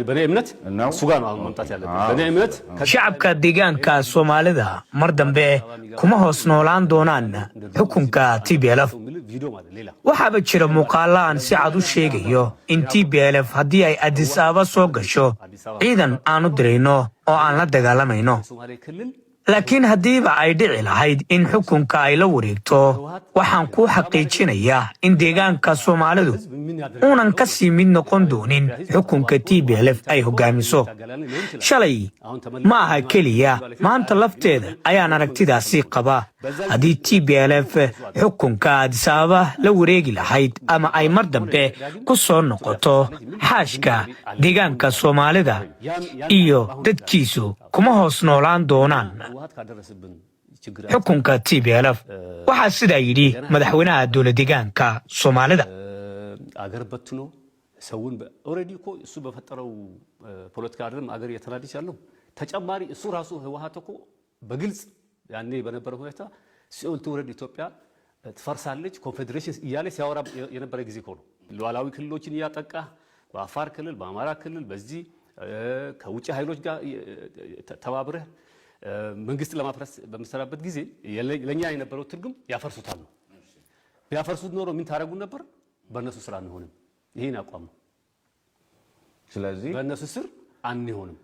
በኔ እምነት እሱ ጋር ነው ማምጣት ያለበት በኔ እምነት shacabka deegaanka Soomaalida mar dambe kuma hoos noolaan doonaan xukunka TPLF waxaaba jira muuqaalaan si cad u sheegayo in TPLF haddii ay Addis Ababa soo gasho ciidan aanu dirayno oo aan la dagaalamayno laakiin haddiiba ay dhici lahayd in xukunka ay la wareegto waxaan ku xaqiijinayaa in deegaanka Soomaalidu uunan ka sii mid noqon doonin xukunka TPLF ay hogaamiso shalay ma aha keliya maanta lafteeda ayaan aragtidaasi qaba haddii TPLF xukunka Addis Ababa la wareegi lahayd ama ay mar dambe ku soo noqoto xaashka deegaanka Soomaalida iyo dadkiisu kuma hoos noolaan doonaan xukunka TPLF waxa sida yiri madaxweynaha dowladda deegaanka Soomaalida አገር በትኖ ሰውን ኦሬዲ እኮ እሱ በፈጠረው ፖለቲካ አይደለም አገር የተናደች ያለው ተጨማሪ እሱ ራሱ ህወሓት እኮ በግልጽ ያኔ በነበረው ሁኔታ ሲኦል ትውረድ ኢትዮጵያ ትፈርሳለች ኮንፌዴሬሽን እያለ ሲያወራ የነበረ ጊዜ እኮ ነው ሉዓላዊ ክልሎችን ያጠቃ በአፋር ክልል በአማራ ክልል በዚህ ከውጭ ኃይሎች ጋር ተባብረህ መንግስት ለማፍረስ በመሰራበት ጊዜ ለኛ የነበረው ትርጉም ያፈርሱታል ነው ቢያፈርሱት ኖሮ ምን ታረጉ ነበር በእነሱ ስራ አንሆንም ይሄን አቋም ነው ስለዚህ በእነሱ ስር አንሆንም